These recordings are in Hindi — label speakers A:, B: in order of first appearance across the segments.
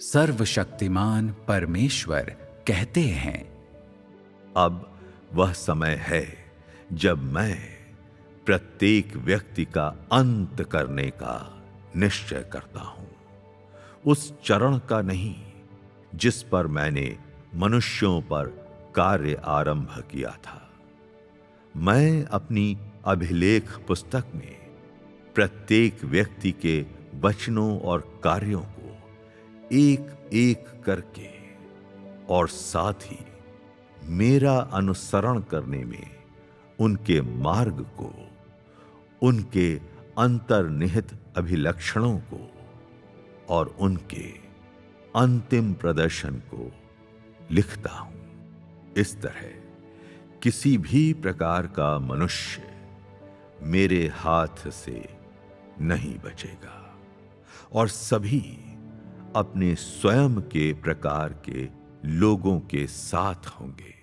A: सर्वशक्तिमान परमेश्वर कहते हैं,
B: अब वह समय है जब मैं प्रत्येक व्यक्ति का अंत करने का निश्चय करता हूं, उस चरण का नहीं जिस पर मैंने मनुष्यों पर कार्य आरंभ किया था। मैं अपनी अभिलेख पुस्तक में प्रत्येक व्यक्ति के वचनों और कार्यों को एक एक करके और साथ ही मेरा अनुसरण करने में उनके मार्ग को, उनके अंतर्निहित अभिलक्षणों को और उनके अंतिम प्रदर्शन को लिखता हूं। इस तरह किसी भी प्रकार का मनुष्य मेरे हाथ से नहीं बचेगा और सभी अपने स्वयं के प्रकार के लोगों के साथ होंगे।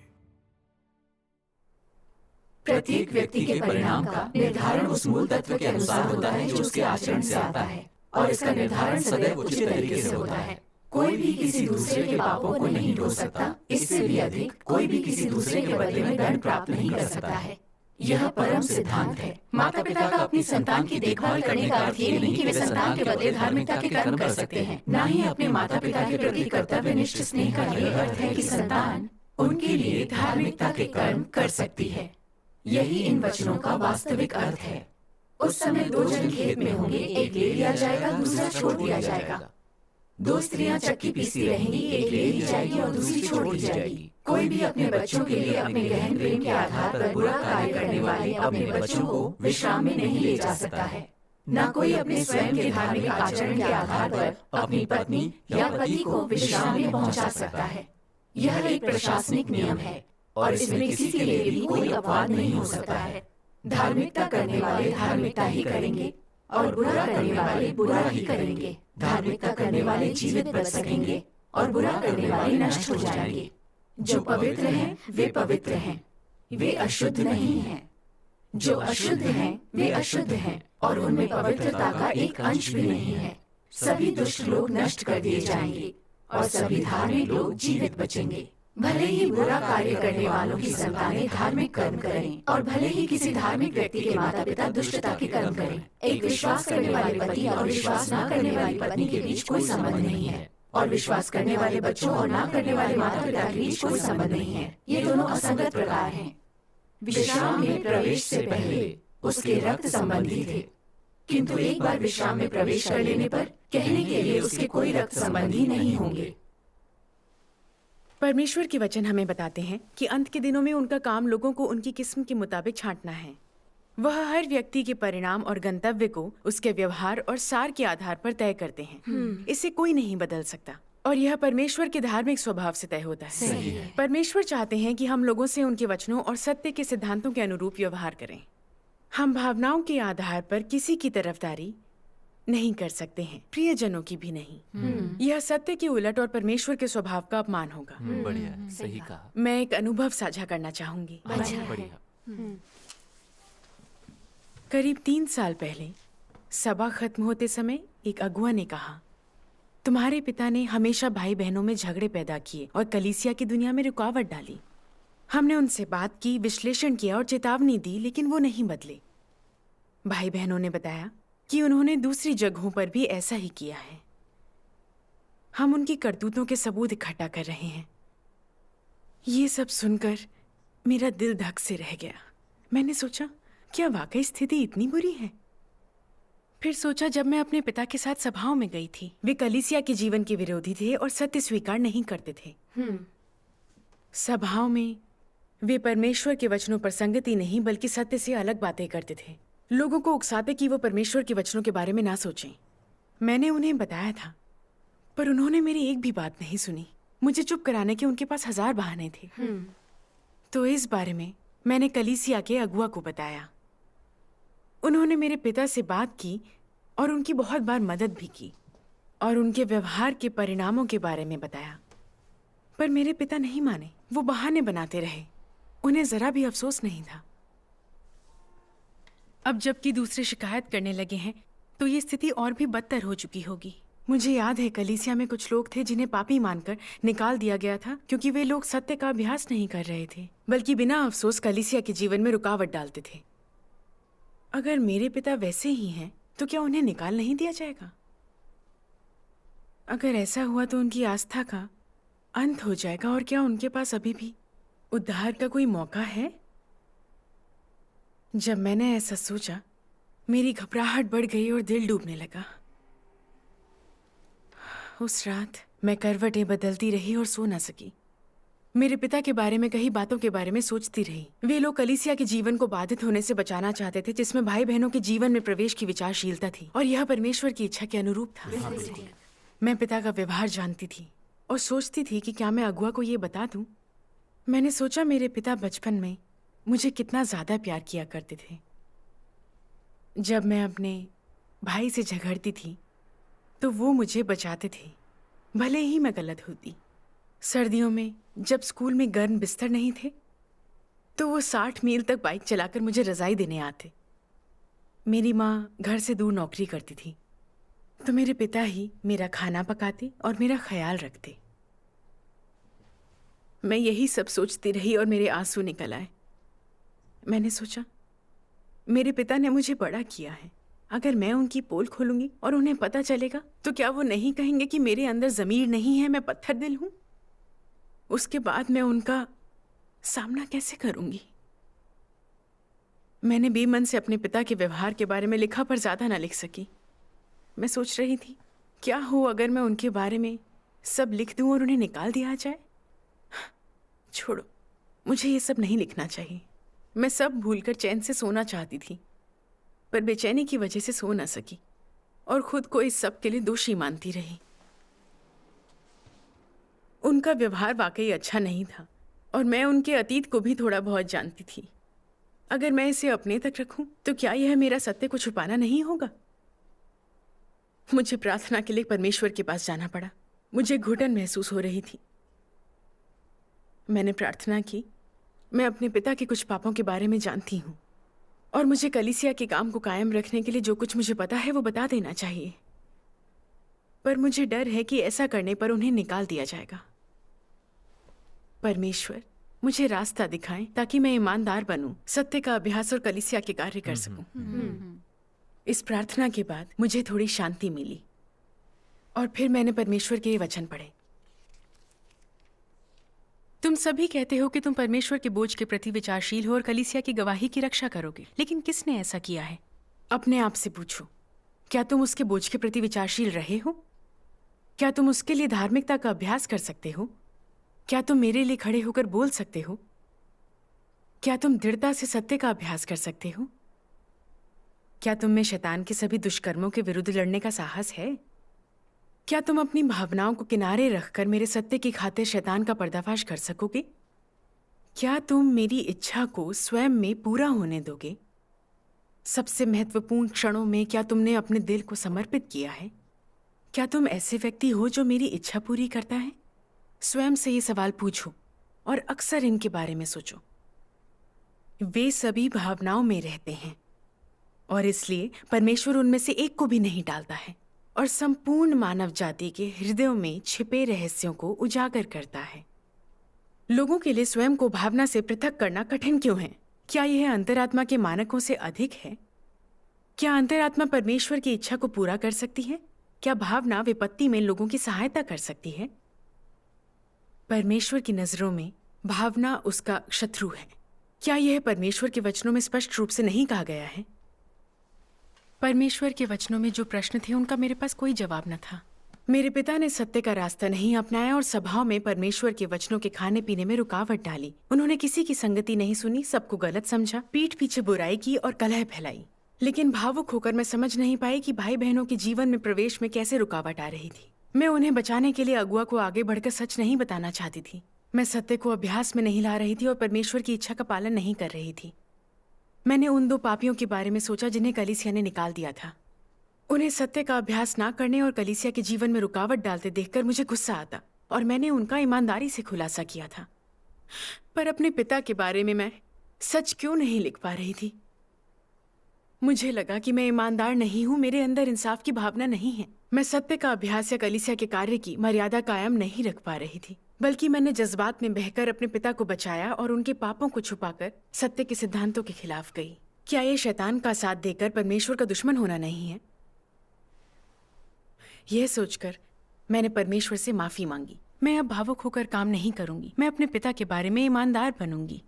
C: प्रत्येक व्यक्ति के परिणाम का निर्धारण उस मूल तत्व के अनुसार होता है जो उसके आचरण से आता है, और इसका निर्धारण सदैव उचित तरीके से होता है। कोई भी किसी दूसरे के पापों को नहीं ढो सकता। इससे भी अधिक कोई भी किसी दूसरे के बदले में दंड प्राप्त नहीं कर सकता है। यह परम सिद्धांत है। माता पिता का अपनी संतान की देखभाल करने का अर्थ ये नहीं कि वे संतान के बदले धार्मिकता के कर्म कर सकते हैं। न ही अपने माता पिता के प्रति कर्तव्यनिष्ठ स्नेह का ये अर्थ है कि संतान उनके लिए धार्मिकता के कर्म कर सकती है। यही इन वचनों का वास्तविक अर्थ है। उस समय दो जन खेत में होंगे, एक ले लिया जाएगा, दूसरा छोड़ दिया जाएगा। दो स्त्रियां चक्की पीसती रहेंगी, एक ले ली जाएगी और दूसरी छोड़ दी जाएगी। कोई भी अपने बच्चों के लिए अपने गहन प्रेम के आधार पर बुरा कार्य करने वाले अपने बच्चों को विश्राम में नहीं ले जा सकता है। न कोई अपने स्वयं के धार्मिक आचरण के आधार पर अपनी पत्नी या पति को विश्राम में पहुंचा सकता है। यह एक प्रशासनिक नियम है और इसमें किसी के लिए भी कोई अपवाद नहीं हो सकता है। धार्मिकता करने वाले धार्मिकता ही करेंगे और बुरा करने वाले बुरा ही करेंगे। धार्मिकता करने वाले जीवित बच सकेंगे और बुरा करने वाले नष्ट हो जाएंगे। जो पवित्र हैं वे पवित्र हैं, वे अशुद्ध नहीं हैं। जो अशुद्ध हैं वे अशुद्ध हैं और उनमें पवित्रता का एक अंश भी नहीं है। सभी दुष्ट लोग नष्ट कर दिए जाएंगे और सभी धार्मिक लोग जीवित बचेंगे। भले ही बुरा कार्य करने वालों की संतानें धार्मिक कर्म करें और भले ही किसी धार्मिक व्यक्ति के माता पिता दुष्टता के कर्म करें, एक विश्वास करने वाले पति और विश्वास न करने वाली पत्नी के बीच कोई संबंध नहीं है, और विश्वास करने वाले बच्चों और न करने वाले माता पिता के बीच कोई संबंध नहीं है। ये दोनों असंगत प्रकार हैं। विश्राम में प्रवेश से पहले उसके रक्त संबंधी थे, किंतु एक बार विश्राम में प्रवेश कर लेने पर कहने के लिए उसके कोई रक्त संबंधी नहीं होंगे।
D: परमेश्वर के वचन हमें बताते हैं कि अंत के दिनों में उनका काम लोगों को उनकी किस्म के मुताबिक छांटना है। वह हर व्यक्ति के परिणाम और गंतव्य को उसके व्यवहार और सार के आधार पर तय करते हैं। इसे कोई नहीं बदल सकता और यह परमेश्वर के धार्मिक स्वभाव से तय होता है।
C: सही है।
D: परमेश्वर चाहते हैं कि हम लोगों से उनके वचनों और सत्य के सिद्धांतों के अनुरूप व्यवहार करें। हम भावनाओं के आधार पर किसी की तरफदारी नहीं कर सकते हैं, प्रियजनों की भी नहीं। यह सत्य के उलट और परमेश्वर के स्वभाव का अपमान होगा।
E: बढ़िया, सही कहा।
D: मैं एक अनुभव साझा करना चाहूंगी।
E: बढ़िया।
D: करीब 3 साल पहले सभा खत्म होते समय एक अगुआ ने कहा, तुम्हारे पिता ने हमेशा भाई बहनों में झगड़े पैदा किए और कलीसिया की दुनिया में रुकावट डाली। हमने उनसे बात की, विश्लेषण किया और चेतावनी दी, लेकिन वो नहीं बदले। भाई बहनों ने बताया कि उन्होंने दूसरी जगहों पर भी ऐसा ही किया है। हम उनकी करतूतों के सबूत इकट्ठा कर रहे हैं। ये सब सुनकर मेरा दिल धक से रह गया। मैंने सोचा, क्या वाकई स्थिति इतनी बुरी है? फिर सोचा, जब मैं अपने पिता के साथ सभाओं में गई थी, वे कलीसिया के जीवन के विरोधी थे और सत्य स्वीकार नहीं करते थे। सभाओं में वे परमेश्वर के वचनों पर संगति नहीं बल्कि सत्य से अलग बातें करते थे। लोगों को उकसाते कि वो परमेश्वर के वचनों के बारे में ना सोचें। मैंने उन्हें बताया था, पर उन्होंने मेरी एक भी बात नहीं सुनी। मुझे चुप कराने के उनके पास 1000 बहाने थे। तो इस बारे में मैंने कलीसिया के अगुआ को बताया। उन्होंने मेरे पिता से बात की और उनकी बहुत बार मदद भी की और उनके व्यवहार के परिणामों के बारे में बताया, पर मेरे पिता नहीं माने। वो बहाने बनाते रहे। उन्हें जरा भी अफसोस नहीं था। अब जबकि दूसरे शिकायत करने लगे हैं तो ये स्थिति और भी बदतर हो चुकी होगी। मुझे याद है कलीसिया में कुछ लोग थे जिन्हें पापी मानकर निकाल दिया गया था क्योंकि वे लोग सत्य का अभ्यास नहीं कर रहे थे, बल्कि बिना अफसोस कलीसिया के जीवन में रुकावट डालते थे। अगर मेरे पिता वैसे ही हैं तो क्या उन्हें निकाल नहीं दिया जाएगा? अगर ऐसा हुआ तो उनकी आस्था का अंत हो जाएगा। और क्या उनके पास अभी भी उद्धार का कोई मौका है? जब मैंने ऐसा सोचा, मेरी घबराहट बढ़ गई और दिल डूबने लगा। उस रात मैं करवटें बदलती रही और सो न सकी। मेरे पिता के बारे में कई बातों के बारे में सोचती रही। वे लोग कलीसिया के जीवन को बाधित होने से बचाना चाहते थे, जिसमें भाई बहनों के जीवन में प्रवेश की विचारशीलता थी, और यह परमेश्वर की इच्छा के अनुरूप था। मैं पिता का व्यवहार जानती थी और सोचती थी कि क्या मैं अगुआ को ये बता दूं। मैंने सोचा मेरे पिता बचपन में मुझे कितना ज्यादा प्यार किया करते थे। जब मैं अपने भाई से झगड़ती थी तो वो मुझे बचाते थे, भले ही मैं गलत होती। सर्दियों में जब स्कूल में गर्म बिस्तर नहीं थे तो वो 60 मील तक बाइक चलाकर मुझे रजाई देने आते। मेरी माँ घर से दूर नौकरी करती थी तो मेरे पिता ही मेरा खाना पकाते और मेरा ख्याल रखते। मैं यही सब सोचती रही और मेरे आंसू निकल आए। मैंने सोचा मेरे पिता ने मुझे बड़ा किया है। अगर मैं उनकी पोल खोलूंगी और उन्हें पता चलेगा तो क्या वो नहीं कहेंगे कि मेरे अंदर ज़मीर नहीं है, मैं पत्थर दिल हूं? उसके बाद मैं उनका सामना कैसे करूंगी? मैंने बेमन से अपने पिता के व्यवहार के बारे में लिखा पर ज्यादा ना लिख सकी। मैं सोच रही थी क्या हो अगर मैं उनके बारे में सब लिख दूं और उन्हें निकाल दिया जाए। छोड़ो, मुझे ये सब नहीं लिखना चाहिए। मैं सब भूलकर चैन से सोना चाहती थी, पर बेचैनी की वजह से सो ना सकी और खुद को इस सब के लिए दोषी मानती रही। उनका व्यवहार वाकई अच्छा नहीं था और मैं उनके अतीत को भी थोड़ा बहुत जानती थी। अगर मैं इसे अपने तक रखूं तो क्या यह मेरा सत्य को छुपाना नहीं होगा? मुझे प्रार्थना के लिए परमेश्वर के पास जाना पड़ा। मुझे घुटन महसूस हो रही थी। मैंने प्रार्थना की, मैं अपने पिता के कुछ पापों के बारे में जानती हूँ और मुझे कलीसिया के काम को कायम रखने के लिए जो कुछ मुझे पता है वो बता देना चाहिए, पर मुझे डर है कि ऐसा करने पर उन्हें निकाल दिया जाएगा। परमेश्वर मुझे रास्ता दिखाएं ताकि मैं ईमानदार बनूं, सत्य का अभ्यास और कलीसिया के कार्य कर सकूं। इस प्रार्थना के बाद मुझे थोड़ी शांति मिली और फिर मैंने परमेश्वर के ये वचन पढ़े। तुम सभी कहते हो कि तुम परमेश्वर के बोझ के प्रति विचारशील हो और कलीसिया की गवाही की रक्षा करोगे, लेकिन किसने ऐसा किया है? अपने आप से पूछो, क्या तुम उसके बोझ के प्रति विचारशील रहे हो? क्या तुम उसके लिए धार्मिकता का अभ्यास कर सकते हो? क्या तुम मेरे लिए खड़े होकर बोल सकते हो? क्या तुम दृढ़ता से सत्य का अभ्यास कर सकते हो? क्या तुम में शैतान के सभी दुष्कर्मों के विरुद्ध लड़ने का साहस है? क्या तुम अपनी भावनाओं को किनारे रखकर मेरे सत्य की खातिर शैतान का पर्दाफाश कर सकोगे? क्या तुम मेरी इच्छा को स्वयं में पूरा होने दोगे? सबसे महत्वपूर्ण क्षणों में क्या तुमने अपने दिल को समर्पित किया है? क्या तुम ऐसे व्यक्ति हो जो मेरी इच्छा पूरी करता है? स्वयं से ये सवाल पूछो और अक्सर इनके बारे में सोचो। वे सभी भावनाओं में रहते हैं और इसलिए परमेश्वर उनमें से एक को भी नहीं टालता है और संपूर्ण मानव जाति के हृदयों में छिपे रहस्यों को उजागर करता है। लोगों के लिए स्वयं को भावना से पृथक करना कठिन क्यों है? क्या यह अंतरात्मा के मानकों से अधिक है? क्या अंतरात्मा परमेश्वर की इच्छा को पूरा कर सकती है? क्या भावना विपत्ति में लोगों की सहायता कर सकती है? परमेश्वर की नजरों में भावना उसका शत्रु है। क्या यह परमेश्वर के वचनों में स्पष्ट रूप से नहीं कहा गया है? परमेश्वर के वचनों में जो प्रश्न थे उनका मेरे पास कोई जवाब न था। मेरे पिता ने सत्य का रास्ता नहीं अपनाया और सभाओं में परमेश्वर के वचनों के खाने पीने में रुकावट डाली। उन्होंने किसी की संगति नहीं सुनी, सबको गलत समझा, पीठ पीछे बुराई की और कलह फैलाई। लेकिन भावुक होकर मैं समझ नहीं पाई कि भाई बहनों के जीवन में प्रवेश में कैसे रुकावट आ रही थी। मैं उन्हें बचाने के लिए अगुआ को आगे बढ़कर सच नहीं बताना चाहती थी। मैं सत्य को अभ्यास में नहीं ला रही थी और परमेश्वर की इच्छा का पालन नहीं कर रही थी। मैंने उन दो पापियों के बारे में सोचा जिन्हें कलीसिया ने निकाल दिया था। उन्हें सत्य का अभ्यास ना करने और कलीसिया के जीवन में रुकावट डालते देखकर मुझे गुस्सा आता और मैंने उनका ईमानदारी से खुलासा किया था। पर अपने पिता के बारे में मैं सच क्यों नहीं लिख पा रही थी? मुझे लगा कि मैं ईमानदार नहीं हूं, मेरे अंदर इंसाफ की भावना नहीं है। मैं सत्य का अभ्यास या कलीसिया के कार्य की मर्यादा कायम नहीं रख पा रही थी, बल्कि मैंने जज्बात में बहकर अपने पिता को बचाया और उनके पापों को छुपाकर सत्य के सिद्धांतों के खिलाफ गई। क्या ये शैतान का साथ देकर परमेश्वर का दुश्मन होना नहीं है? यह सोचकर मैंने परमेश्वर से माफी मांगी। मैं अब भावुक होकर काम नहीं करूंगी। मैं अपने पिता के बारे में ईमानदार बनूंगी।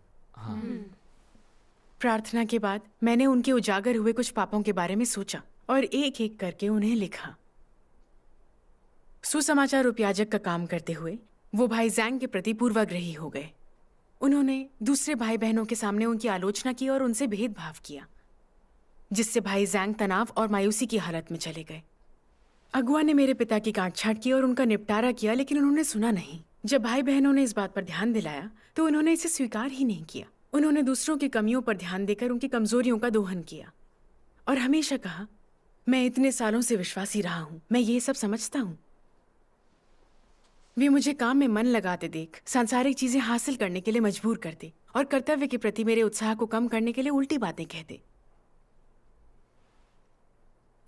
D: प्रार्थना के बाद मैंने उनके उजागर हुए कुछ पापों के बारे में सोचा और एक एक करके उन्हें लिखा। सुसमाचार उपयाजक का काम करते हुए वो भाई जैंग के प्रति पूर्वाग्रही हो गए। उन्होंने दूसरे भाई बहनों के सामने उनकी आलोचना की और उनसे भेदभाव किया, जिससे भाई जैंग तनाव और मायूसी की हालत में चले गए। अगुआ ने मेरे पिता की काटछाट की और उनका निपटारा किया, लेकिन उन्होंने सुना नहीं। जब भाई बहनों ने इस बात पर ध्यान दिलाया तो उन्होंने इसे स्वीकार ही नहीं किया। उन्होंने दूसरों की कमियों पर ध्यान देकर उनकी कमजोरियों का दोहन किया और हमेशा कहा, मैं इतने सालों से विश्वासी रहा हूं, मैं ये सब समझता हूं। वे मुझे काम में मन लगाते देख सांसारिक चीजें हासिल करने के लिए मजबूर करते और कर्तव्य के प्रति मेरे उत्साह को कम करने के लिए उल्टी बातें कहते।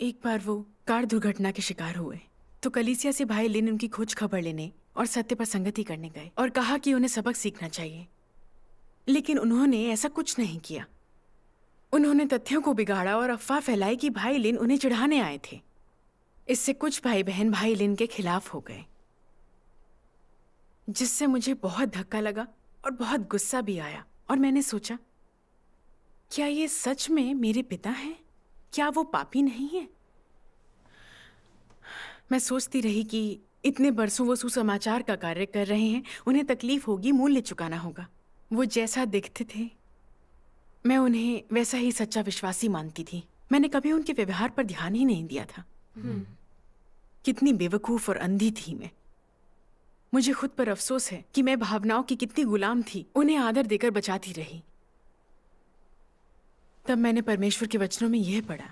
D: एक बार वो कार दुर्घटना के शिकार हुए तो कलीसिया से भाई लिन उनकी खोज खबर लेने और सत्य पर संगति करने गए और कहा कि उन्हें सबक सीखना चाहिए, लेकिन उन्होंने ऐसा कुछ नहीं किया। उन्होंने तथ्यों को बिगाड़ा और अफवाह फैलाई कि भाई लिन उन्हें चिढ़ाने आए थे। इससे कुछ भाई बहन भाई लिन के खिलाफ हो गए, जिससे मुझे बहुत धक्का लगा और बहुत गुस्सा भी आया। और मैंने सोचा, क्या ये सच में मेरे पिता हैं? क्या वो पापी नहीं है? मैं सोचती रही कि इतने बरसों वो सुसमाचार का कार्य कर रहे हैं, उन्हें तकलीफ होगी, मूल्य चुकाना होगा। वो जैसा दिखते थे मैं उन्हें वैसा ही सच्चा विश्वासी मानती थी। मैंने कभी उनके व्यवहार पर ध्यान ही नहीं दिया था। कितनी बेवकूफ और अंधी थी मैं। मुझे खुद पर अफसोस है कि मैं भावनाओं की कितनी गुलाम थी, उन्हें आदर देकर बचाती रही। तब मैंने परमेश्वर के वचनों में यह पढ़ा,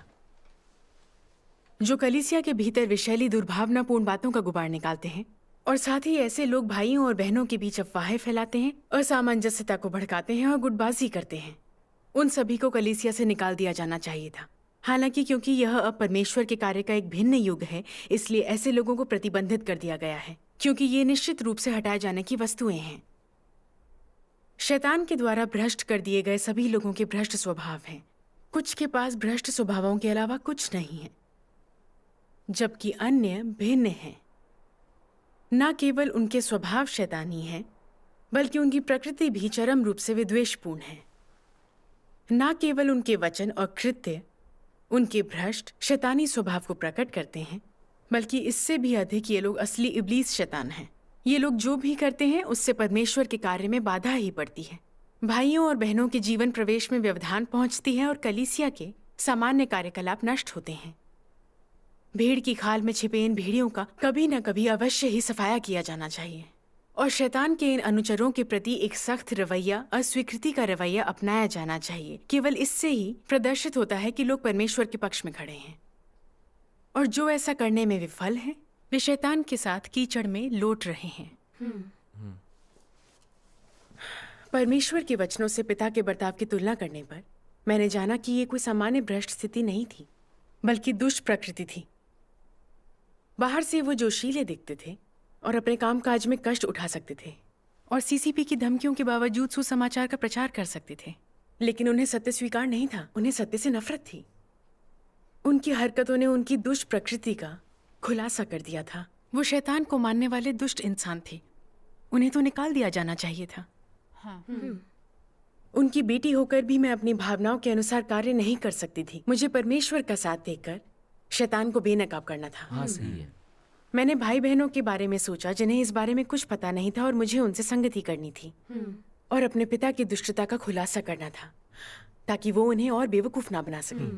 D: जो कलीसिया के भीतर विषैली दुर्भावनापूर्ण बातों का गुबार निकालते हैं और साथ ही ऐसे लोग भाइयों और बहनों के बीच अफवाहें फैलाते हैं, असामंजस्यता को भड़काते हैं और गुटबाजी करते हैं, उन सभी को कलीसिया से निकाल दिया जाना चाहिए था। हालांकि क्योंकि यह अब परमेश्वर के कार्य का एक भिन्न युग है, इसलिए ऐसे लोगों को प्रतिबंधित कर दिया गया है, क्योंकि ये निश्चित रूप से हटाए जाने की वस्तुएं हैं। शैतान के द्वारा भ्रष्ट कर दिए गए सभी लोगों के भ्रष्ट स्वभाव हैं। कुछ के पास भ्रष्ट स्वभावों के अलावा कुछ नहीं है, जबकि अन्य भिन्न हैं। न केवल उनके स्वभाव शैतानी हैं, बल्कि उनकी प्रकृति भी चरम रूप से विद्वेषपूर्ण है। न केवल उनके वचन और कृत्य उनके भ्रष्ट शैतानी स्वभाव को प्रकट करते हैं, बल्कि इससे भी अधिक ये लोग असली इब्लीस शैतान हैं। ये लोग जो भी करते हैं उससे परमेश्वर के कार्य में बाधा ही पड़ती है। भाइयों और बहनों के जीवन प्रवेश में व्यवधान पहुंचती है और कलीसिया के सामान्य कार्यकलाप नष्ट होते हैं। भीड़ की खाल में छिपे इन भेड़ियों का कभी न कभी अवश्य ही सफाया किया जाना चाहिए और शैतान के इन अनुचरों के प्रति एक सख्त रवैया, अस्वीकृति का रवैया अपनाया जाना चाहिए। केवल इससे ही प्रदर्शित होता है कि लोग परमेश्वर के पक्ष में खड़े हैं, और जो ऐसा करने में विफल हैं, वे शैतान के साथ कीचड़ में लोट रहे हैं। परमेश्वर के वचनों से पिता के बर्ताव की तुलना करने पर मैंने जाना कि ये कोई सामान्य भ्रष्ट स्थिति नहीं थी, बल्कि दुष्ट प्रकृति थी। बाहर से वो जोशीले दिखते थे और अपने कामकाज में कष्ट उठा सकते थे और सीसीपी की धमकियों के बावजूद सुसमाचार का प्रचार कर सकते थे, लेकिन उन्हें सत्य स्वीकार नहीं था। उन्हें सत्य से नफरत थी। उनकी हरकतों ने उनकी दुष्ट प्रकृति का खुलासा कर दिया था। वो शैतान को मानने वाले दुष्ट इंसान थे। उन्हें तो निकाल दिया जाना चाहिए था। उनकी बेटी होकर भी मैं अपनी भावनाओं के अनुसार कार्य नहीं कर सकती थी। मुझे परमेश्वर का साथ देकर शैतान को बेनकाब करना था।
E: हाँ, सही है।
D: मैंने भाई बहनों के बारे में सोचा जिन्हें इस बारे में कुछ पता नहीं था और मुझे उनसे संगति करनी थी और अपने पिता की दुष्टता का खुलासा करना था ताकि वो उन्हें और बेवकूफ ना बना सके।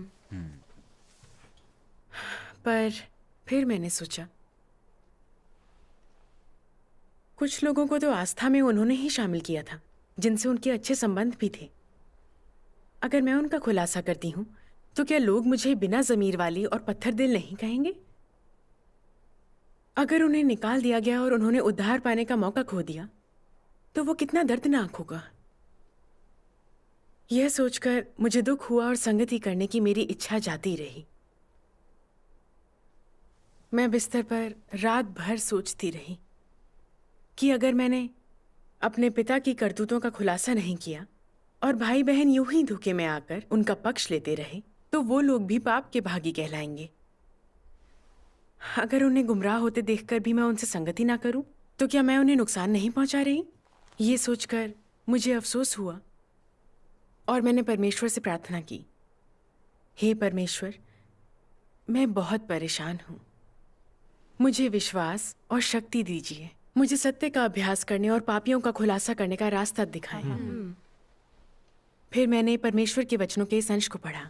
D: पर फिर मैंने सोचा, कुछ लोगों को तो आस्था में उन्होंने ही शामिल किया था जिनसे उनके अच्छे संबंध भी थे। अगर मैं उनका खुलासा करती हूं तो क्या लोग मुझे बिना जमीर वाली और पत्थर दिल नहीं कहेंगे? अगर उन्हें निकाल दिया गया और उन्होंने उद्धार पाने का मौका खो दिया तो वो कितना दर्दनाक होगा। यह सोचकर मुझे दुख हुआ और संगति करने की मेरी इच्छा जाती रही। मैं बिस्तर पर रात भर सोचती रही कि अगर मैंने अपने पिता की करतूतों का खुलासा नहीं किया और भाई बहन यूं ही धोखे में आकर उनका पक्ष लेते रहे तो वो लोग भी पाप के भागी कहलाएंगे। अगर उन्हें गुमराह होते देखकर भी मैं उनसे संगति ना करूं तो क्या मैं उन्हें नुकसान नहीं पहुंचा रही? ये सोचकर मुझे अफसोस हुआ और मैंने परमेश्वर से प्रार्थना की, हे परमेश्वर, मैं बहुत परेशान हूं, मुझे विश्वास और शक्ति दीजिए, मुझे सत्य का अभ्यास करने और पापियों का खुलासा करने का रास्ता दिखाएं। फिर मैंने परमेश्वर के वचनों के इस अंश को पढ़ा।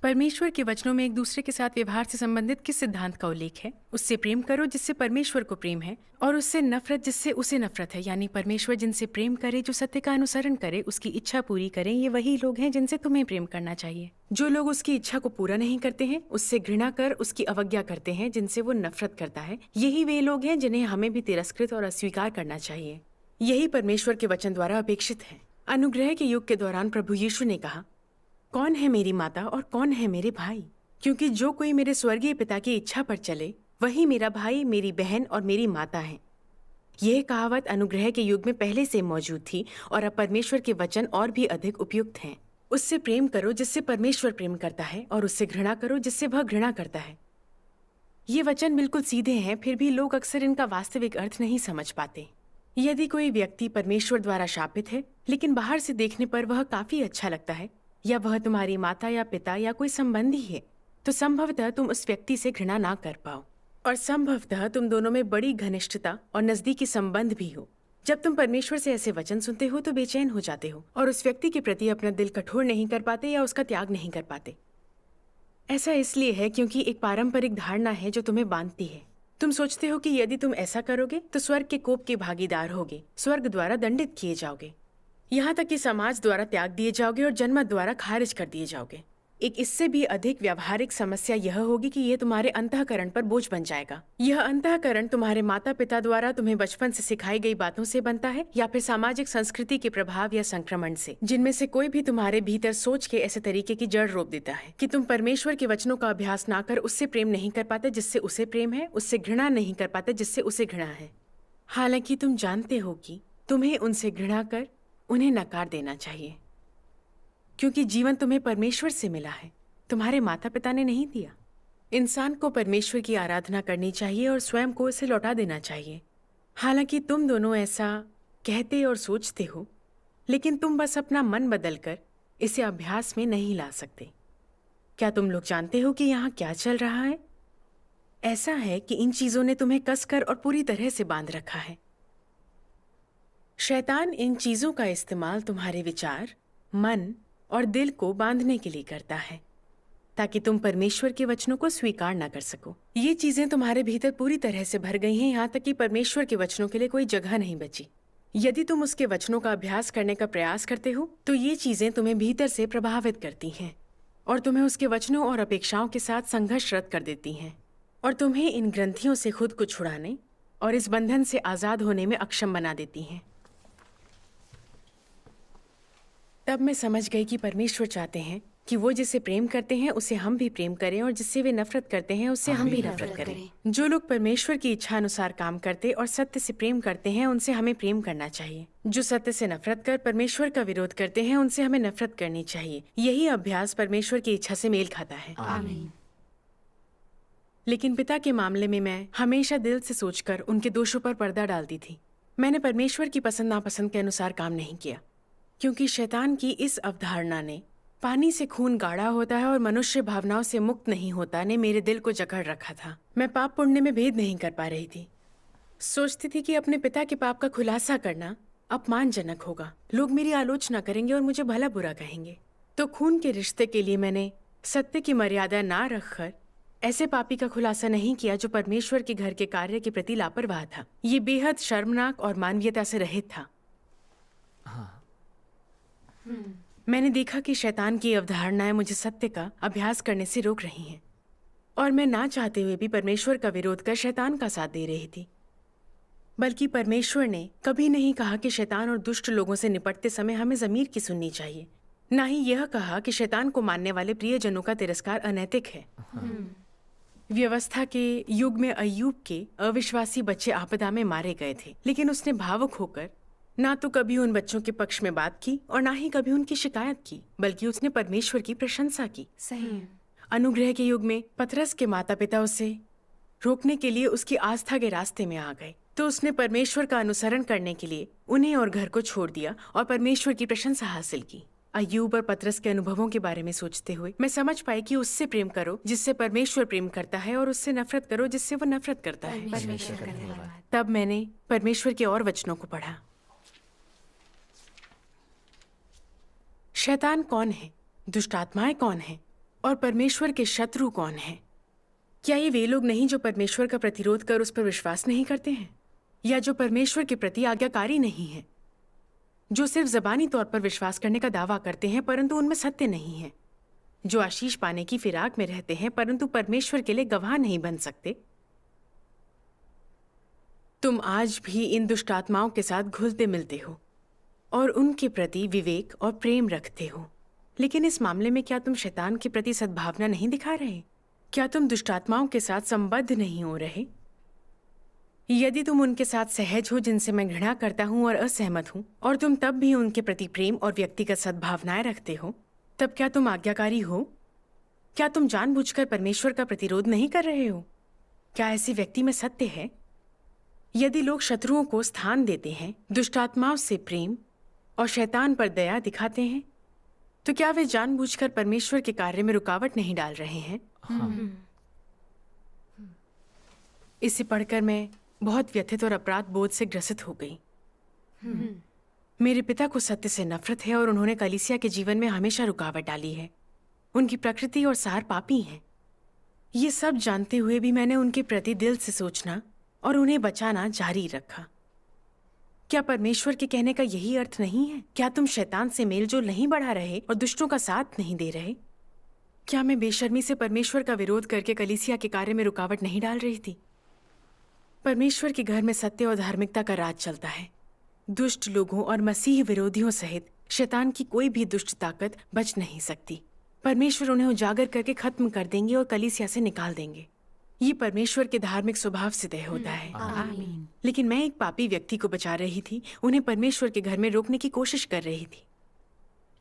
D: परमेश्वर के वचनों में एक दूसरे के साथ व्यवहार से संबंधित किस सिद्धांत का उल्लेख है? उससे प्रेम करो जिससे परमेश्वर को प्रेम है, और उससे नफरत जिससे उसे नफरत है। यानी परमेश्वर जिनसे प्रेम करे, जो सत्य का अनुसरण करे, उसकी इच्छा पूरी करें, ये वही लोग हैं जिनसे तुम्हें प्रेम करना चाहिए। जो लोग उसकी इच्छा को पूरा नहीं करते हैं, उससे घृणा कर उसकी अवज्ञा करते हैं, जिनसे वो नफरत करता है, यही वे लोग हैं जिन्हें हमें भी तिरस्कृत और अस्वीकार करना चाहिए। यही परमेश्वर के वचन द्वारा अपेक्षित है। अनुग्रह के युग के दौरान प्रभु यीशु ने कहा, कौन है मेरी माता और कौन है मेरे भाई? क्योंकि जो कोई मेरे स्वर्गीय पिता की इच्छा पर चले वही मेरा भाई, मेरी बहन और मेरी माता है। यह कहावत अनुग्रह के युग में पहले से मौजूद थी और अब परमेश्वर के वचन और भी अधिक उपयुक्त हैं। उससे प्रेम करो जिससे परमेश्वर प्रेम करता है, और उससे घृणा करो जिससे वह घृणा करता है। ये वचन बिल्कुल सीधे हैं, फिर भी लोग अक्सर इनका वास्तविक अर्थ नहीं समझ पाते। यदि कोई व्यक्ति परमेश्वर द्वारा शापित है लेकिन बाहर से देखने पर वह काफी अच्छा लगता है, या वह तुम्हारी माता या पिता या कोई संबंधी है, तो संभवतः तुम उस व्यक्ति से घृणा ना कर पाओ, और संभवतः तुम दोनों में बड़ी घनिष्ठता और नजदीकी संबंध भी हो। जब तुम परमेश्वर से ऐसे वचन सुनते हो तो बेचैन हो जाते हो और उस व्यक्ति के प्रति अपना दिल कठोर नहीं कर पाते या उसका त्याग नहीं कर पाते। ऐसा इसलिए है क्योंकि एक पारंपरिक धारणा है जो तुम्हें बांधती है। तुम सोचते हो कि यदि तुम ऐसा करोगे तो स्वर्ग के कोप के भागीदार होगे, स्वर्ग द्वारा दंडित किए जाओगे, यहाँ तक कि समाज द्वारा त्याग दिए जाओगे और जन्मत द्वारा खारिज कर दिए जाओगे। एक इससे भी अधिक व्यावहारिक समस्या यह होगी कि यह तुम्हारे अंतःकरण पर बोझ बन जाएगा। यह अंतःकरण तुम्हारे माता पिता द्वारा तुम्हें बचपन से सिखाई गई बातों से बनता है, या फिर सामाजिक संस्कृति के प्रभाव या संक्रमण से, जिनमें से कोई भी तुम्हारे भीतर सोच के ऐसे तरीके की जड़ रोप देता है कि तुम परमेश्वर के वचनों का अभ्यास ना कर उससे प्रेम नहीं कर पाते जिससे उसे प्रेम है, उससे घृणा नहीं कर पाते जिससे उसे घृणा है। हालांकि तुम जानते हो कि तुम्हें उनसे घृणा कर उन्हें नकार देना चाहिए, क्योंकि जीवन तुम्हें परमेश्वर से मिला है, तुम्हारे माता पिता ने नहीं दिया। इंसान को परमेश्वर की आराधना करनी चाहिए और स्वयं को इसे लौटा देना चाहिए। हालांकि तुम दोनों ऐसा कहते और सोचते हो, लेकिन तुम बस अपना मन बदलकर इसे अभ्यास में नहीं ला सकते। क्या तुम लोग जानते हो कि यहाँ क्या चल रहा है? ऐसा है कि इन चीजों ने तुम्हें कसकर और पूरी तरह से बांध रखा है। शैतान इन चीजों का इस्तेमाल तुम्हारे विचार, मन और दिल को बांधने के लिए करता है, ताकि तुम परमेश्वर के वचनों को स्वीकार ना कर सको। ये चीजें तुम्हारे भीतर पूरी तरह से भर गई हैं, यहाँ तक कि परमेश्वर के वचनों के लिए कोई जगह नहीं बची। यदि तुम उसके वचनों का अभ्यास करने का प्रयास करते हो तो ये चीजें तुम्हें भीतर से प्रभावित करती हैं और तुम्हें उसके वचनों और अपेक्षाओं के साथ संघर्षरत कर देती हैं, और तुम्हें इन ग्रंथियों से खुद को छुड़ाने और इस बंधन से आजाद होने में अक्षम बना देती हैं। तब मैं समझ गई कि परमेश्वर चाहते हैं कि वो जिसे प्रेम करते हैं उसे हम भी प्रेम करें, और जिससे वे नफरत करते हैं उससे हम भी नफरत करें। जो लोग परमेश्वर की इच्छा अनुसार काम करते और सत्य से प्रेम करते हैं उनसे हमें प्रेम करना चाहिए। जो सत्य से नफरत कर परमेश्वर का विरोध करते हैं उनसे हमें नफरत करनी चाहिए। यही अभ्यास परमेश्वर की इच्छा से मेल खाता है।
C: आमीन।
D: लेकिन पिता के मामले में मैं हमेशा दिल से सोचकर उनके दोषों पर पर्दा डालती थी। मैंने परमेश्वर की पसंद नापसंद के अनुसार काम नहीं किया, क्योंकि शैतान की इस अवधारणा ने पानी से खून गाढ़ा होता है और मनुष्य भावनाओं से मुक्त नहीं होता ने मेरे दिल को जकड़ रखा था। मैं पाप पुण्य में भेद नहीं कर पा रही थी। सोचती थी कि अपने पिता के पाप का खुलासा करना अपमानजनक होगा, लोग मेरी आलोचना करेंगे और मुझे भला बुरा कहेंगे। तो खून के रिश्ते के लिए मैंने सत्य की मर्यादा ना रखकर ऐसे पापी का खुलासा नहीं किया जो परमेश्वर के घर के कार्य के प्रति लापरवाह था। ये बेहद शर्मनाक और मानवीयता से रहित था। मैंने देखा कि शैतान की अवधारणाएं मुझे सत्य का अभ्यास करने से रोक रही हैं, और मैं ना चाहते हुए भी परमेश्वर का विरोध कर शैतान का साथ दे रही थी। बल्कि परमेश्वर ने कभी नहीं कहा कि शैतान और दुष्ट लोगों से निपटते समय हमें ज़मीर की सुननी चाहिए। ना ही यह कहा कि शैतान को मानने वाले प्रियजनों का तिरस्कार अनैतिक है। व्यवस्था के युग में अय्यूब के अविश्वासी बच्चे आपदा में मारे गए थे, लेकिन उसने भावुक होकर ना तो कभी उन बच्चों के पक्ष में बात की और ना ही कभी उनकी शिकायत की, बल्कि उसने परमेश्वर की प्रशंसा की।
F: सही।
D: अनुग्रह के युग में पतरस के माता पिता उसे रोकने के लिए उसकी आस्था के रास्ते में आ गए, तो उसने परमेश्वर का अनुसरण करने के लिए उन्हें और घर को छोड़ दिया और परमेश्वर की प्रशंसा हासिल की। अय्यूब और पतरस के अनुभवों के बारे में सोचते हुए मैं समझ पाई कि उससे प्रेम करो जिससे परमेश्वर प्रेम करता है, और उससे नफरत करो जिससे वो नफरत करता है।
F: परमेश्वर का धन्यवाद।
D: तब मैंने परमेश्वर के और वचनों को पढ़ा। शैतान कौन है, दुष्ट आत्माएं कौन है और परमेश्वर के शत्रु कौन हैं? क्या ये वे लोग नहीं जो परमेश्वर का प्रतिरोध कर उस पर विश्वास नहीं करते हैं, या जो परमेश्वर के प्रति आज्ञाकारी नहीं हैं, जो सिर्फ जबानी तौर पर विश्वास करने का दावा करते हैं परंतु उनमें सत्य नहीं है, जो आशीष पाने की फिराक में रहते हैं परंतु परमेश्वर के लिए गवाह नहीं बन सकते? तुम आज भी इन दुष्ट आत्माओं के साथ घुलते मिलते हो और उनके प्रति विवेक और प्रेम रखते हो, लेकिन इस मामले में क्या तुम शैतान के प्रति सद्भावना नहीं दिखा रहे? क्या तुम दुष्ट आत्माओं के साथ संबद्ध नहीं हो रहे? यदि तुम उनके साथ सहज हो जिनसे मैं घृणा करता हूं और असहमत हूं, और तुम तब भी उनके प्रति प्रेम और व्यक्तिगत सद्भावनाएं रखते हो, तब क्या तुम आज्ञाकारी हो? क्या तुम जानबूझकर परमेश्वर का प्रतिरोध नहीं कर रहे हो? क्या ऐसे व्यक्ति में सत्य है? यदि लोग शत्रुओं को स्थान देते हैं, दुष्ट आत्माओं से प्रेम और शैतान पर दया दिखाते हैं, तो क्या वे जानबूझकर परमेश्वर के कार्य में रुकावट नहीं डाल रहे हैं? इसे पढ़कर मैं बहुत व्यथित और अपराध बोध से ग्रसित हो गई। मेरे पिता को सत्य से नफरत है और उन्होंने कलीसिया के जीवन में हमेशा रुकावट डाली है। उनकी प्रकृति और सार पापी हैं। ये सब जानते हुए भी मैंने उनके प्रति दिल से सोचना और उन्हें बचाना जारी रखा। क्या परमेश्वर के कहने का यही अर्थ नहीं है? क्या तुम शैतान से मेलजोल नहीं बढ़ा रहे और दुष्टों का साथ नहीं दे रहे? क्या मैं बेशर्मी से परमेश्वर का विरोध करके कलीसिया के कार्य में रुकावट नहीं डाल रही थी? परमेश्वर के घर में सत्य और धार्मिकता का राज चलता है। दुष्ट लोगों और मसीह विरोधियों सहित शैतान की कोई भी दुष्ट ताकत बच नहीं सकती। परमेश्वर उन्हें उजागर करके खत्म कर देंगे और कलीसिया से निकाल देंगे। ये परमेश्वर के धार्मिक स्वभाव से तय होता है।
F: आमीन।
D: लेकिन मैं एक पापी व्यक्ति को बचा रही थी, उन्हें परमेश्वर के घर में रोकने की कोशिश कर रही थी।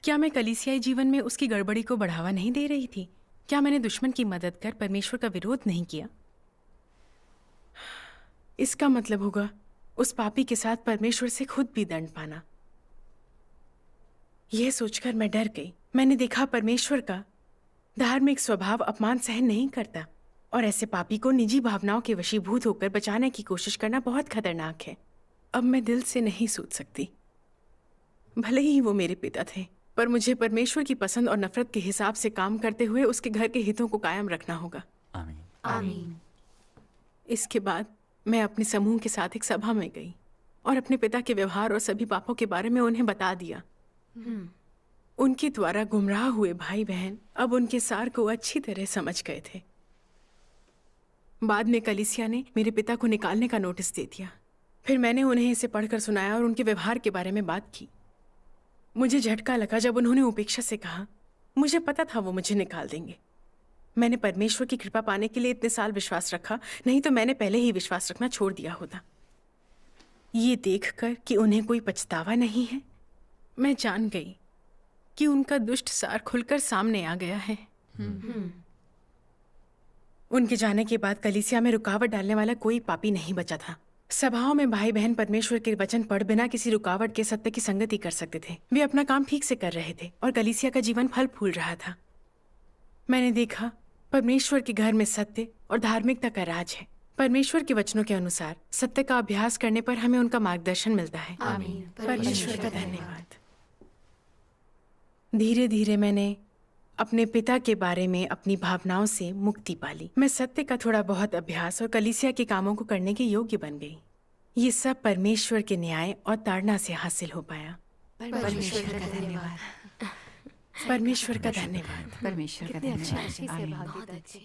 D: क्या मैं कलीसियाई जीवन में उसकी गड़बड़ी को बढ़ावा नहीं दे रही थी? क्या मैंने दुश्मन की मदद कर परमेश्वर का विरोध नहीं किया? इसका मतलब होगा उस पापी के साथ परमेश्वर से खुद भी दंड पाना। यह सोचकर मैं डर गई। मैंने देखा परमेश्वर का धार्मिक स्वभाव अपमान सहन नहीं करता, और ऐसे पापी को निजी भावनाओं के वशीभूत होकर बचाने की कोशिश करना बहुत खतरनाक है। अब मैं दिल से नहीं सोच सकती। भले ही वो मेरे पिता थे, पर मुझे परमेश्वर की पसंद और नफरत के हिसाब से काम करते हुए उसके घर के हितों को कायम रखना होगा।
E: आमीन।
F: आमीन।
D: इसके बाद मैं अपने समूह के साथ एक सभा में गई और अपने पिता के व्यवहार और सभी पापों के बारे में उन्हें बता दिया। उनके द्वारा गुमराह हुए भाई बहन अब उनके सार को अच्छी तरह समझ गए थे। बाद में कलीसिया ने मेरे पिता को निकालने का नोटिस दे दिया। फिर मैंने उन्हें इसे पढ़कर सुनाया और उनके व्यवहार के बारे में बात की। मुझे झटका लगा जब उन्होंने उपेक्षा से कहा, मुझे पता था वो मुझे निकाल देंगे। मैंने परमेश्वर की कृपा पाने के लिए इतने साल विश्वास रखा, नहीं तो मैंने पहले ही विश्वास रखना छोड़ दिया होता। ये देखकर कि उन्हें कोई पछतावा नहीं है, मैं जान गई कि उनका दुष्ट सार खुलकर सामने आ गया है। उनके जाने के बाद कलीसिया में रुकावट डालने वाला कोई पापी नहीं बचा था। सभाओं में भाई बहन परमेश्वर के वचन पढ़ बिना किसी रुकावट के सत्य की संगति कर सकते थे। वे अपना काम ठीक से कर रहे थे और कलीसिया का जीवन फल फूल रहा था। मैंने देखा परमेश्वर के घर में सत्य और धार्मिकता का राज है। परमेश्वर के वचनों के अनुसार सत्य का अभ्यास करने पर हमें उनका मार्गदर्शन मिलता है।
F: आमीन।
D: परमेश्वर का धन्यवाद। धीरे धीरे मैंने अपने पिता के बारे में अपनी भावनाओं से मुक्ति पाली। मैं सत्य का थोड़ा बहुत अभ्यास और कलीसिया के कामों को करने के योग्य बन गई। ये सब परमेश्वर के न्याय और ताड़ना से हासिल हो पाया।
F: परमेश्वर का धन्यवाद।
D: परमेश्वर का धन्यवाद।
F: परमेश्वर का
C: कितने अच्छे
F: धन्यवाद।
C: अच्छे से
F: आमीन।
C: भाग
F: बहुत
C: देता है।
F: अच्छे।